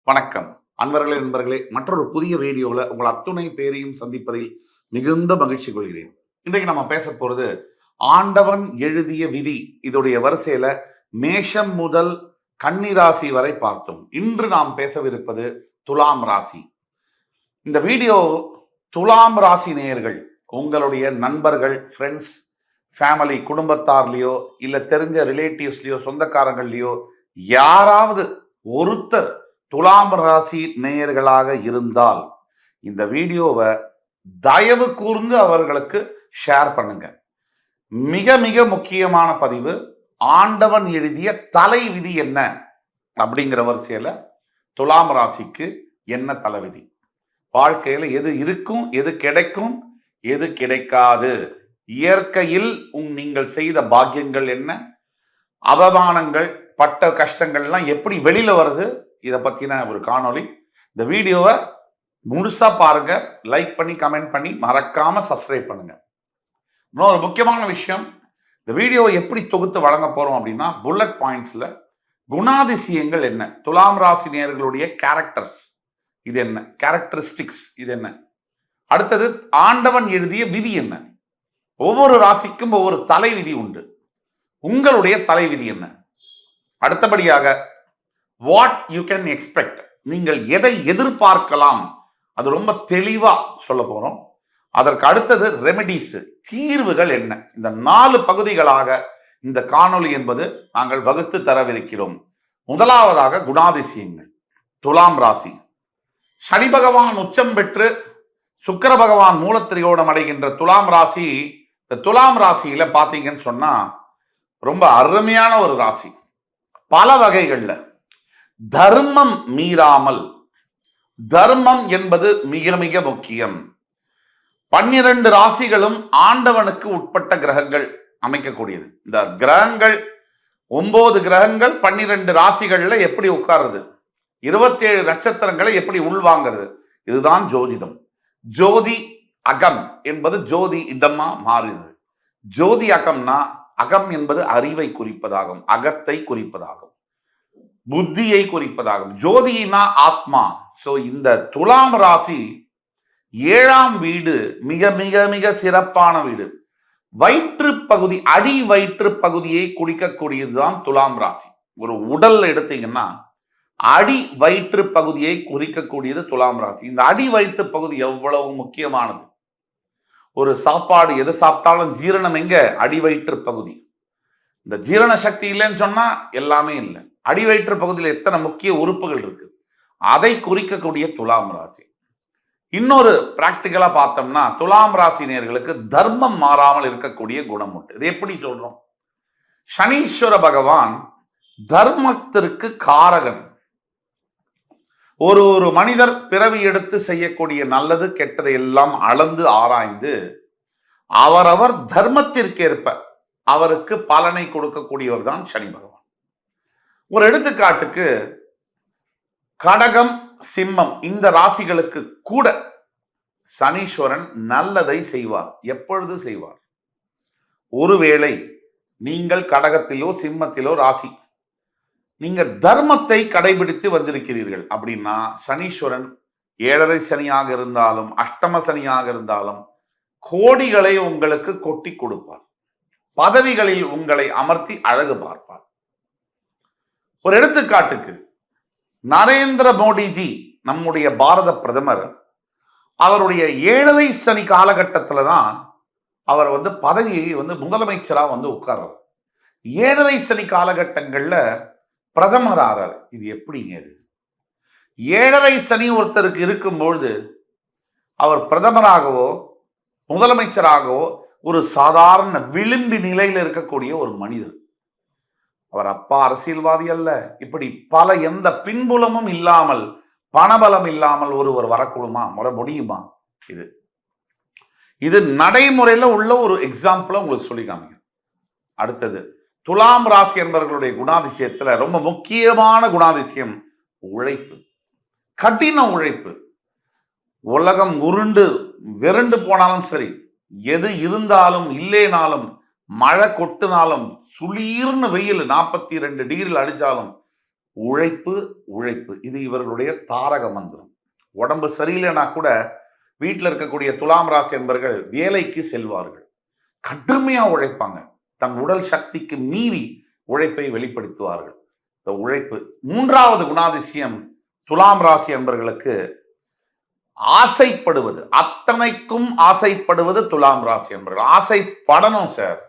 வணக்கம் அன்பர்களே நண்பர்களே, மற்றொரு புதிய வீடியோவில் உங்கள் அத்துணை பேரையும் சந்திப்பதில் மிகுந்த மகிழ்ச்சி கொள்கிறேன். இன்றைக்கு நம்ம பேச போறது ஆண்டவன் எழுதிய விதி. இதோடைய வரிசையில மேஷம் முதல் கன்னி ராசி வரை பார்த்தோம். இன்று நாம் பேசவிருப்பது துலாம் ராசி. இந்த வீடியோ துலாம் ராசி நேயர்கள், உங்களுடைய நண்பர்கள், ஃப்ரெண்ட்ஸ், ஃபேமிலி, குடும்பத்தார்லையோ இல்ல தெரிஞ்ச ரிலேட்டிவ்ஸ்லயோ சொந்தக்காரங்கள்லையோ யாராவது ஒருத்தர் துலாம் ராசி நேயர்களாக இருந்தால் இந்த வீடியோவை தயவு கூர்ந்து அவர்களுக்கு ஷேர் பண்ணுங்க. மிக மிக முக்கியமான பதிவு. ஆண்டவன் எழுதிய தலை விதி என்ன அப்படிங்கிற வரிசையில துலாம் ராசிக்கு என்ன தலைவிதி, வாழ்க்கையில எது இருக்கும், எது கிடைக்கும், எது கிடைக்காது, இயற்கையில் நீங்கள் செய்த பாக்கியங்கள் என்ன, அவமானங்கள், பட்ட கஷ்டங்கள்லாம் எப்படி வெளியில வருது, இதை பத்தின ஒரு காணொளி. இந்த வீடியோவை முழுசா பாருங்க, லைக் பண்ணி கமெண்ட் பண்ணி மறக்காம சப்ஸ்கிரைப் பண்ணுங்க. இன்னொரு முக்கியமான விஷயம், இந்த வீடியோவை எப்படி தொகுத்து வழங்க போறோம் அப்படின்னா, புல்லட் பாயிண்ட்ஸ்ல குணாதிசயங்கள் என்ன, துலாம் ராசி நேயர்களுடைய கேரக்டர்ஸ் இது என்ன, கேரக்டரிஸ்டிக்ஸ் இது என்ன, அடுத்தது ஆண்டவன் எழுதிய விதி என்ன. ஒவ்வொரு ராசிக்கும் ஒவ்வொரு தலைவிதி உண்டு. உங்களுடைய தலைவிதி என்ன, அடுத்தபடியாக வாட் யூ கேன் எக்ஸ்பெக்ட், நீங்கள் எதை எதிர்பார்க்கலாம், அது ரொம்ப தெளிவா சொல்ல போறோம். அதற்கு அடுத்தது ரெமெடிஸ், தீர்வுகள் என்ன. இந்த 4 பகுதிகளாக இந்த காணொளி என்பது நாங்கள் வகுத்து தரவிருக்கிறோம். முதலாவதாக குணாதிசயங்கள். துலாம் ராசி, சனி பகவான் உச்சம் பெற்று சுக்கிர பகவான் மூலத்திரியோடம் அடைகின்ற துலாம் ராசி. இந்த துலாம் ராசியில பாத்தீங்கன்னு சொன்னா ரொம்ப அருமையான ஒரு ராசி. பல வகைகள்ல தர்மம் மீறாமல், தர்மம் என்பது மிக மிக முக்கியம். 12 ராசிகளும் ஆண்டவனுக்கு உட்பட்ட கிரகங்கள் அமைக்கக்கூடியது. இந்த கிரகங்கள் 9 கிரகங்கள் 12 ராசிகள்ல எப்படி உட்காருது, 27 நட்சத்திரங்களை எப்படி உள்வாங்கிறது, இதுதான் ஜோதிடம். ஜோதி அகம் என்பது ஜோதி இடமா மாறுது. ஜோதி அகம்னா, அகம் என்பது அறிவை குறிப்பதாகும், அகத்தை குறிப்பதாகும், புத்தியை குறிப்பதாகும். ஜோதினா ஆத்மா. சோ இந்த துலாம் ராசி 7ஆம் வீடு மிக மிக மிக சிறப்பான வீடு. வயிற்று பகுதி, அடி வயிற்று பகுதியை குறிக்கக்கூடியதுதான் துலாம் ராசி. ஒரு உடல் எடுத்தீங்கன்னா அடி வயிற்று பகுதியை குறிக்கக்கூடியது துலாம் ராசி. இந்த அடி வயிற்று பகுதி எவ்வளவு முக்கியமானது. ஒரு சாப்பாடு எது சாப்பிட்டாலும் ஜீரணம் எங்க, அடி வயிற்று பகுதி. இந்த ஜீரண சக்தி இல்லைன்னு சொன்னா எல்லாமே இல்லை. அடி வயிற்று பகுதியில் எத்தனை முக்கிய உறுப்புகள் இருக்கு, அதை குறிக்கக்கூடிய துலாம் ராசி. இன்னொரு பிராக்டிக்கலா பார்த்தோம்னா, துலாம் ராசி நேயர்களுக்கு தர்மம் மாறாமல் இருக்கக்கூடிய குணம் உண்டு. இது எப்படி சொல்றோம், சனீஸ்வர பகவான் தர்மத்திற்கு காரகன். ஒரு மனிதர் பிறவி எடுத்து செய்யக்கூடிய நல்லது கெட்டதை எல்லாம் அளந்து ஆராய்ந்து அவரவர் தர்மத்திற்கேற்ப அவருக்கு பலனை கொடுக்கக்கூடியவர் தான் சனி பகவான். ஒரு எடுத்துக்காட்டுக்கு கடகம், சிம்மம் இந்த ராசிகளுக்கு கூட சனீஸ்வரன் நல்லதை செய்வார். எப்பொழுது செய்வார், ஒருவேளை நீங்கள் கடகத்திலோ சிம்மத்திலோ ராசி, நீங்க தர்மத்தை கடைபிடித்து வந்திருக்கிறீர்கள் அப்படின்னா சனீஸ்வரன் 7.5 சனியாக இருந்தாலும் அஷ்டம சனியாக இருந்தாலும் கோடிகளை உங்களுக்கு கொட்டி கொடுப்பார். பதவிகளில் உங்களை அமர்த்தி அழகு பார்ப்பார். ஒரு எடுத்துக்காட்டுக்கு நரேந்திர மோடிஜி, நம்முடைய பாரத பிரதமர், அவருடைய 7.5 சனி காலகட்டத்துல தான் அவர் பதவியை முதலமைச்சரா உட்கார்றார். 7.5 சனி காலகட்டங்கள்ல பிரதமர் ஆறார். இது எப்படிங்க, இது 7.5 சனி ஒருத்தருக்கு இருக்கும்பொழுது அவர் பிரதமராகவோ முதலமைச்சராகவோ ஒரு சாதாரண விளிம்பு நிலையில் இருக்கக்கூடிய ஒரு மனிதர். அவர் அப்பா அரசியல்வாதி அல்ல. இப்படி பல எந்த பின்புலமும் இல்லாமல், பணபலம் இல்லாமல் ஒருவர் வரக்கூடுமா, வர முடியுமா? இது நடைமுறையில உள்ள ஒரு எக்ஸாம்பிள உங்களுக்கு சொல்லி காமிக்க. அடுத்தது துலாம் ராசி என்பவர்களுடைய குணாதிசயத்துல ரொம்ப முக்கியமான குணாதிசயம் உழைப்பு, கடின உழைப்பு. உலகம் உருண்டு விரண்டு போனாலும் சரி, எது இருந்தாலும் இல்லேனாலும், மழை கொட்டினாலும், சுளீர்னு வெயில் 42 டிகிரியில் அடிச்சாலும் உழைப்பு உழைப்பு இது இவர்களுடைய தாரக மந்திரம். உடம்பு சரியில்லைனா கூட வீட்டில் இருக்கக்கூடிய துலாம் ராசி என்பர்கள் வேலைக்கு செல்வார்கள், கடுமையா உழைப்பாங்க, தன் உடல் சக்திக்கு மீறி உழைப்பை வெளிப்படுத்துவார்கள். இந்த உழைப்பு. மூன்றாவது குணாதிசயம் துலாம் ராசி என்பர்களுக்கு ஆசைப்படுவது, அத்தனைக்கும் ஆசைப்படுவது துலாம் ராசி என்பர்கள். ஆசைப்படணும் sir.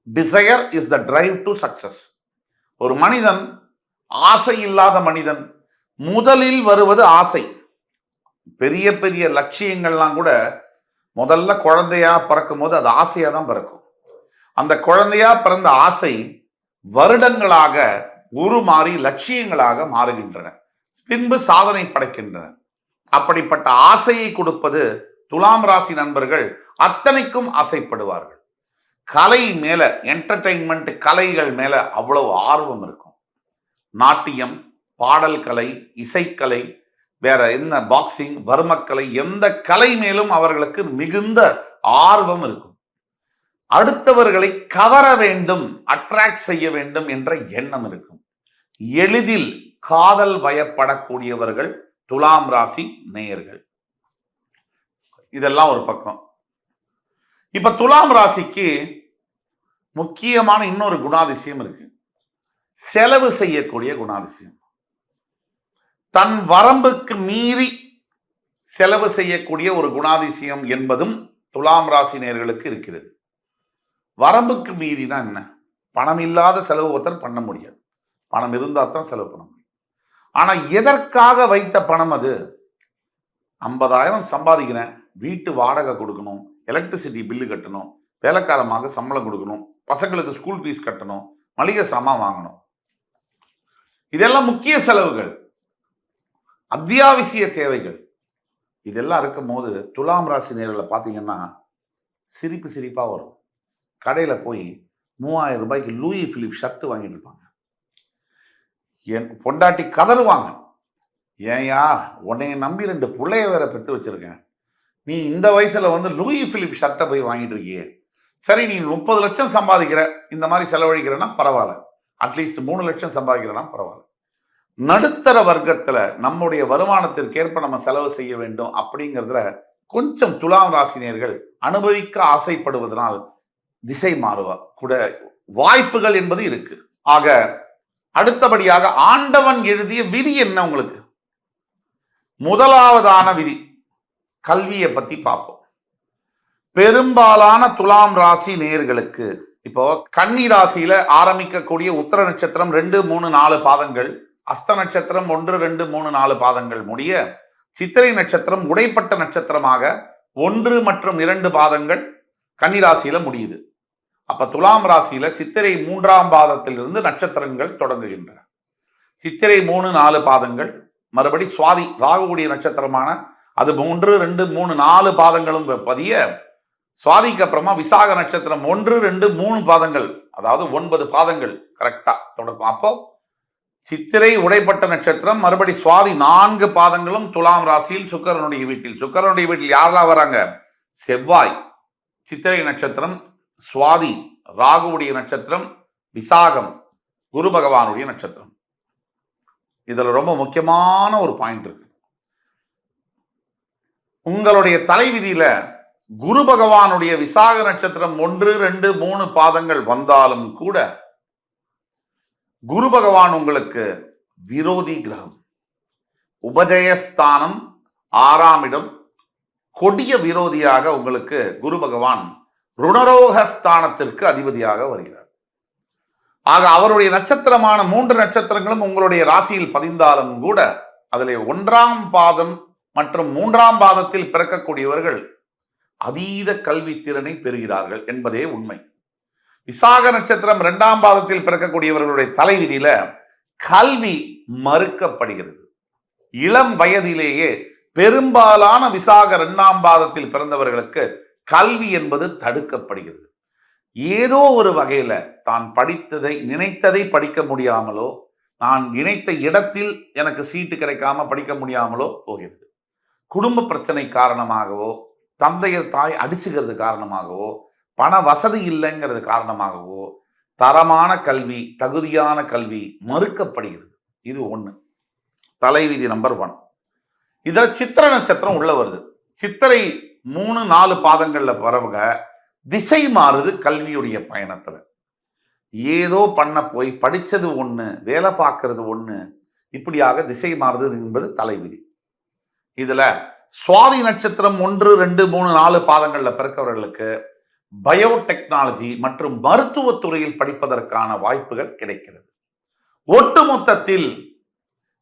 Desire is the drive to success. ஒரு மனிதன் ஆசை இல்லாத மனிதன். முதலில் வருவது ஆசை. பெரிய பெரிய லட்சியங்கள்லாம் கூட முதல்ல குழந்தையா பிறக்கும் போது அது ஆசையா தான் பிறக்கும். அந்த குழந்தையா பிறந்த ஆசை வருடங்களாக உருமாறி லட்சியங்களாக மாறுகின்றன, பின்பு சாதனை படைக்கின்றன. அப்படிப்பட்ட ஆசையை கொடுப்பது துலாம் ராசி நண்பர்கள். அத்தனைக்கும் ஆசைப்படுவார்கள். கலை மேல, என்டர்டெயின்மெண்ட் கலைகள் மேல அவ்வளவு ஆர்வம் இருக்கும். நாட்டியம், பாடல் கலை, இசைக்கலை, வேற என்ன, பாக்ஸிங், வர்மக்கலை, எந்த கலை மேலும் அவர்களுக்கு மிகுந்த ஆர்வம் இருக்கும். அடுத்தவர்களை கவர வேண்டும், அட்ராக்ட் செய்ய வேண்டும் என்ற எண்ணம் இருக்கும். எளிதில் காதல் வயப்படக்கூடியவர்கள் துலாம் ராசி நேயர்கள். இதெல்லாம் ஒரு பக்கம். இப்ப துலாம் ராசிக்கு முக்கியமான இன்னொரு குணாதிசயம் இருக்கு, செலவு செய்யக்கூடிய குணாதிசயம். தன் வரம்புக்கு மீறி செலவு செய்யக்கூடிய ஒரு குணாதிசயம் என்பதும் துலாம் ராசி நேயர்களுக்கு இருக்கிறது. வரம்புக்கு மீறினா என்ன? பணம் இல்லாத செலவு ஒருத்தர் பண்ண முடியாது, பணம் இருந்தால் தான் செலவு பண்ண முடியும். ஆனா எதற்காக வைத்த பணம் அது? 50,000 சம்பாதிக்கிறேன், வீட்டு வாடகை கொடுக்கணும், எலக்ட்ரிசிட்டி பில்லு கட்டணும், வேலைக்காரமாக சம்பளம் கொடுக்கணும், பசங்களுக்கு ஸ்கூல் ஃபீஸ் கட்டணும், மளிகை சாமான் வாங்கணும். இதெல்லாம் முக்கிய செலவுகள், அத்தியாவசிய தேவைகள். இதெல்லாம் இருக்கும் போது துலாம் ராசி நேர்களை பார்த்தீங்கன்னா சிரிப்பு சிரிப்பா வரும். கடையில போய் 3000 ரூபாய்க்கு லூயி பிலிப் ஷர்ட் வாங்கிட்டு இருப்பாங்க. என் பொண்டாட்டி கதறுவாங்க, ஏன்யா உன்னைய நம்பி 2 பிள்ளைய வேற பெற்று வச்சிருக்கேன், நீ இந்த வயசுல லூயி பிலிப் ஷர்ட்டை போய் வாங்கிட்டு இருக்கியே. சரி, நீ 30 லட்சம் சம்பாதிக்கிற, இந்த மாதிரி செலவழிக்கிறன்னா பரவாயில்ல, அட்லீஸ்ட் 3 லட்சம் சம்பாதிக்கிறனா பரவாயில்ல. நடுத்தர வர்க்கத்துல நம்முடைய வருமானத்திற்கேற்ப நம்ம செலவு செய்ய வேண்டும் அப்படிங்கிறதுல கொஞ்சம் துலாம் ராசினியர்கள் அனுபவிக்க ஆசைப்படுவதனால் திசை மாறுவா கூட வாய்ப்புகள் என்பது இருக்கு. ஆக அடுத்தபடியாக ஆண்டவன் எழுதிய விதி என்ன உங்களுக்கு? முதலாவதான விதி கல்வியை பத்தி பார்ப்போம். பெரும்பாலான துலாம் ராசி நேயர்களுக்கு இப்போ கன்னி ராசியில ஆரம்பிக்கக்கூடிய உத்தர நட்சத்திரம் 2, 3, 4 பாதங்கள், அஸ்த நட்சத்திரம் 1, 2, 3, 4 பாதங்கள் முடிய சித்திரை நட்சத்திரம் உடைப்பட்ட நட்சத்திரமாக 1 மற்றும் 2 பாதங்கள் கன்னிராசியில முடியுது. அப்ப துலாம் ராசியில சித்திரை 3ஆம் பாதத்திலிருந்து நட்சத்திரங்கள் தொடங்குகின்றன. சித்திரை 3, 4 பாதங்கள், மறுபடி சுவாதி ராகுவுடைய நட்சத்திரமான அது 3, 2, 3, 4 பாதங்களும் பதிய, சுவாதிக்கு அப்புறமா விசாக நட்சத்திரம் 1, 2, 3 பாதங்கள், அதாவது 9 பாதங்கள் கரெக்டா தொடக்கும். அப்போ சித்திரை உடைப்பட்ட நட்சத்திரம், மறுபடி சுவாதி 4 பாதங்களும் துலாம் ராசியில் சுக்கிரனுடைய வீட்டில். சுக்கிரனுடைய வீட்டில் யாரெல்லாம் வராங்க? செவ்வாய், சித்திரை நட்சத்திரம், சுவாதி ராகுவுடைய நட்சத்திரம், விசாகம் குரு பகவானுடைய நட்சத்திரம். இதுல ரொம்ப முக்கியமான ஒரு பாயிண்ட் இருக்கு. உங்களுடைய தலைவிதியில குரு பகவானுடைய விசாக நட்சத்திரம் 1, 2, 3 பாதங்கள் வந்தாலும் கூட குரு பகவான் உங்களுக்கு விரோதி கிரகம். உபஜயஸ்தானம் 6ஆம் இடம், கொடிய விரோதியாக உங்களுக்கு குரு பகவான் ருணரோகஸ்தானத்திற்கு அதிபதியாக வருகிறார். ஆக அவருடைய நட்சத்திரமான 3 நட்சத்திரங்களும் உங்களுடைய ராசியில் பதிந்தாலும் கூட அதிலே 1ஆம் பாதம் மற்றும் 3ஆம் பாதத்தில் பிறக்கக்கூடியவர்கள் அதீத கல்வி திறனை பெறுகிறார்கள் என்பதே உண்மை. விசாக நட்சத்திரம் 2ஆம் பாதத்தில் பிறக்கக்கூடியவர்களுடைய தலைவிதியில கல்வி மறுக்கப்படுகிறது. இளம் வயதிலேயே பெரும்பாலான விசாக 2ஆம் பாதத்தில் பிறந்தவர்களுக்கு கல்வி என்பது தடுக்கப்படுகிறது. ஏதோ ஒரு வகையில தான் படித்ததை நினைத்ததை படிக்க முடியாமலோ, நான் நினைத்த இடத்தில் எனக்கு சீட்டு கிடைக்காம படிக்க முடியாமலோ போகிறது. குடும்ப பிரச்சனை காரணமாகவோ, தந்தையர் தாய் அடிச்சுக்கிறது காரணமாகவோ, பண வசதி இல்லைங்கிறது காரணமாகவோ தரமான கல்வி, தகுதியான கல்வி மறுக்கப்படுகிறது. இது ஒண்ணு. தலைவிதி நம்பர் 1. இதுல சித்திர நட்சத்திரம் உள்ள வருது. சித்திரை 3, 4 பாதங்கள்ல வரவங்க திசை மாறுது கல்வியுடைய பயணத்துல. ஏதோ பண்ண போய் படிச்சது ஒண்ணு, வேலை பார்க்கறது ஒண்ணு, இப்படியாக திசை மாறுது என்பது தலைவிதி. இதுல சுவாதி நட்சத்திரம் 1, 2, 3, 4 பாதங்கள்ல பிறக்கவர்களுக்கு பயோடெக்னாலஜி மற்றும் மருத்துவத்துறையில் படிப்பதற்கான வாய்ப்புகள் கிடைக்கிறது. ஒட்டுமொத்தத்தில்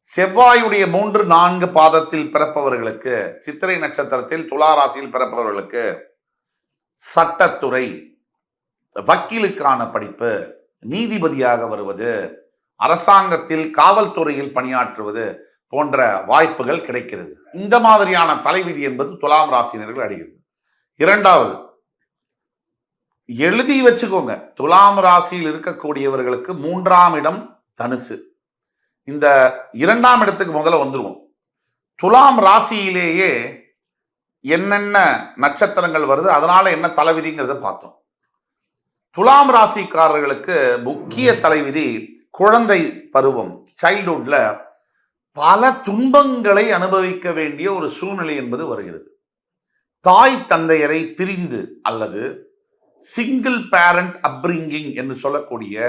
செவ்வாயுடைய 3, 4 பாதத்தில் பிறப்பவர்களுக்கு, சித்திரை நட்சத்திரத்தில் துலா ராசியில் பிறப்பவர்களுக்கு சட்டத்துறை, வக்கீலுக்கான படிப்பு, நீதிபதியாக வருவது, அரசாங்கத்தில் காவல்துறையில் பணியாற்றுவது போன்ற வாய்ப்புகள் கிடைக்கிறது. இந்த மாதிரியான தலைவிதி என்பது துலாம் ராசினர்கள் அடைகிறது. இரண்டாவது, எழுதி வச்சுக்கோங்க, துலாம் ராசியில் இருக்கக்கூடியவர்களுக்கு 3ஆம் இடம் தனுசு. இந்த 2ஆம் இடத்துக்கு முதல்ல வந்துருவோம். துலாம் ராசியிலேயே என்னென்ன நட்சத்திரங்கள் வருது, அதனால என்ன தலைவிதிங்கிறத பார்த்தோம். துலாம் ராசிக்காரர்களுக்கு முக்கிய தலைவிதி குழந்தை பருவம், சைல்ட்ஹுட்ல பல துன்பங்களை அனுபவிக்க வேண்டிய ஒரு சூழ்நிலை என்பது வருகிறது. தாய் தந்தையரை பிரிந்து அல்லது சிங்கிள் பேரண்ட் அப்ரிங்கிங் என்று சொல்லக்கூடிய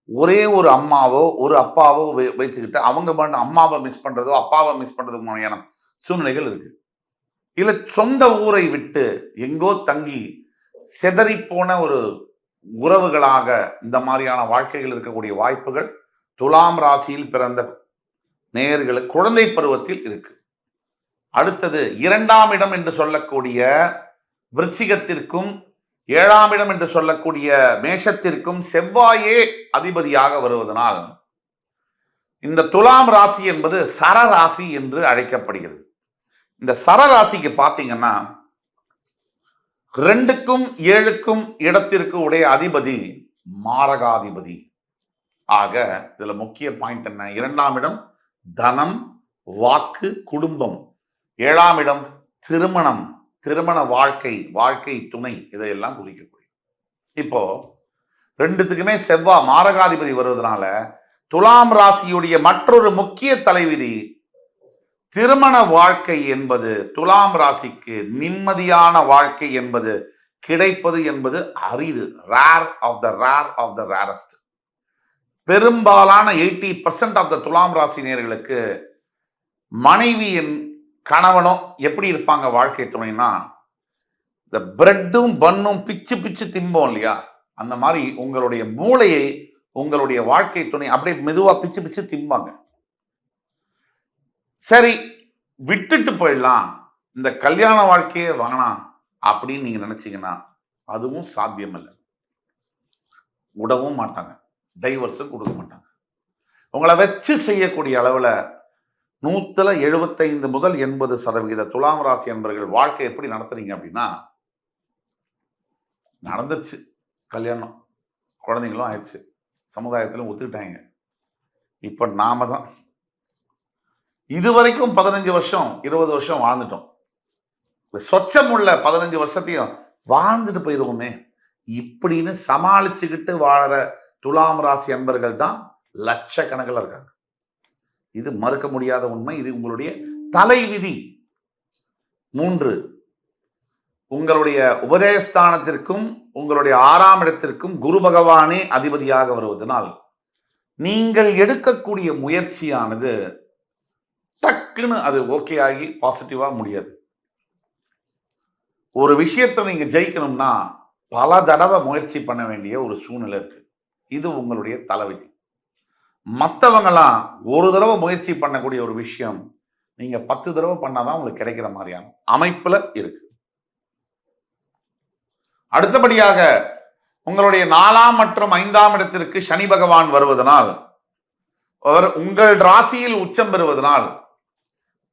ஒரே ஒரு அம்மாவோ ஒரு அப்பாவோ வச்சுக்கிட்டு அவங்க மட்டும் அம்மாவை மிஸ் பண்றதோ அப்பாவை மிஸ் பண்றதுக்கு மாதிரியான சூழ்நிலைகள் இருக்கு. இல்ல சொந்த ஊரை விட்டு எங்கோ தங்கி செதறி போன ஒரு உறவுகளாக இந்த மாதிரியான வாழ்க்கைகள் இருக்கக்கூடிய வாய்ப்புகள் துலாம் ராசியில் பிறந்த நேயர்களுக்கு குழந்தை பருவத்தில் இருக்கு. அடுத்தது 2ஆம் இடம் என்று சொல்லக்கூடிய விருச்சிகத்திற்கும் 7ஆம் இடம் என்று சொல்லக்கூடிய மேஷத்திற்கும் செவ்வாயே அதிபதியாக வருவதனால் இந்த துலாம் ராசி என்பது சரராசி என்று அழைக்கப்படுகிறது. இந்த சரராசிக்கு பார்த்தீங்கன்னா 2க்கும் 7க்கும் இடத்திற்கு உடைய அதிபதி மாரகாதிபதி. ஆக இதுல முக்கிய பாயிண்ட் என்ன? 2ஆம் இடம் தனம், வாக்கு, குடும்பம். 7ஆம் இடம் திருமணம், திருமண வாழ்க்கை, வாழ்க்கை துணை, இதையெல்லாம் குறிக்கக்கூடிய. இப்போ 2த்துக்குமே செவ்வாய் மாரகாதிபதி வருவதனால துலாம் ராசியுடைய மற்றொரு முக்கிய தலைவிதி திருமண வாழ்க்கை என்பது துலாம் ராசிக்கு நிம்மதியான வாழ்க்கை என்பது கிடைப்பது என்பது அரிது. Rare of the rarest. பெரும்பாலான 80% ஆஃப் த துலாம் ராசினியர்களுக்கு மனைவியின் கணவனோ எப்படி இருப்பாங்க வாழ்க்கை துணைனா, இந்த பிரெட்டும் பன்னும் பிச்சு பிச்சு திம்போம் இல்லையா, அந்த மாதிரி உங்களுடைய மூளையை உங்களுடைய வாழ்க்கை துணை அப்படியே மெதுவா பிச்சு பிச்சு திம்பாங்க. சரி விட்டுட்டு போயிடலாம், இந்த கல்யாண வாழ்க்கையே வேணாம் அப்படின்னு நீங்க நினைச்சீங்கன்னா அதுவும் சாத்தியம் இல்லை. விடவும் மாட்டாங்க, டைவர்ஸும் கொடுக்க மாட்டாங்க. உங்களை வச்சு செய்யக்கூடிய அளவுல 175 முதல் 80% துலாம் ராசி என்பவர்கள் வாழ்க்கை எப்படி நடத்துறீங்க அப்படின்னா, நடந்துருச்சு கல்யாணம், குழந்தைங்களும் ஆயிடுச்சு, சமுதாயத்திலும் ஒத்துக்கிட்டாங்க. இப்ப நாம தான் இதுவரைக்கும் 15 வருஷம் 20 வருஷம் வாழ்ந்துட்டோம், சொச்சம் உள்ள 15 வருஷத்தையும் வாழ்ந்துட்டு போயிருவோமே இப்படின்னு சமாளிச்சுக்கிட்டு வாழற துலாம் ராசி அன்பர்கள் தான் லட்சக்கணக்கில் இருக்காங்க. இது மறுக்க முடியாத உண்மை. இது உங்களுடைய தலைவிதி. 3, உங்களுடைய உபதேசஸ்தானத்திற்கும் உங்களுடைய 6ஆம் இடத்திற்கும் குரு பகவானே அதிபதியாக வருவதனால் நீங்கள் எடுக்கக்கூடிய முயற்சியானது டக்குன்னு அது ஓகே ஆகி பாசிட்டிவா முடியாது. ஒரு விஷயத்தை நீங்க ஜெயிக்கணும்னா பல தடவை முயற்சி பண்ண வேண்டிய ஒரு சூழ்நிலை இருக்கு. இது உங்களுடைய தலைவிதி. மற்றவங்களாம் ஒரு தடவை முயற்சி பண்ணக்கூடிய ஒரு விஷயம் நீங்க 10 தடவை பண்ணாதான் உங்களுக்கு கிடைக்கிற மாதிரியான அமைப்புல இருக்கு. அடுத்தபடியாக உங்களுடைய 4ஆம் மற்றும் 5ஆம் இடத்திற்கு சனி பகவான் வருவதனால், அவர் உங்கள் ராசியில் உச்சம் பெறுவதனால்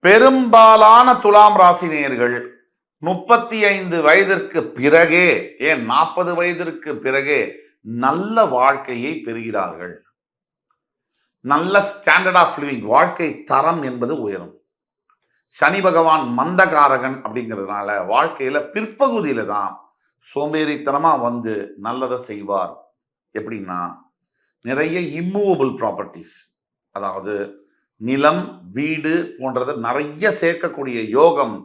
பெரும்பாலான துலாம் ராசி நேயர்கள் 35 வயதிற்கு பிறகே, ஏன் 40 வயதிற்கு பிறகே நல்ல வாழ்க்கையை பெறுகிறார்கள். நல்ல ஸ்டாண்டர்ட் ஆஃப் லிவிங், வாழ்க்கை தரம் என்பது உயரும். சனி பகவான் மந்தகாரகன் அப்படிங்கிறதுனால வாழ்க்கையில பிற்பகுதியில தான் சோம்பேறித்தனமா வந்து நல்லதை செய்வார். எப்படின்னா, நிறைய இம்மூவபிள் ப்ராப்பர்ட்டிஸ், அதாவது நிலம், வீடு போன்றதை நிறைய சேர்க்கக்கூடிய யோகம்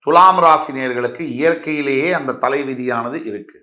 துலாம் ராசி நேயர்களுக்கு இயற்கையிலேயே அந்த தலைவிதியானது இருக்கு.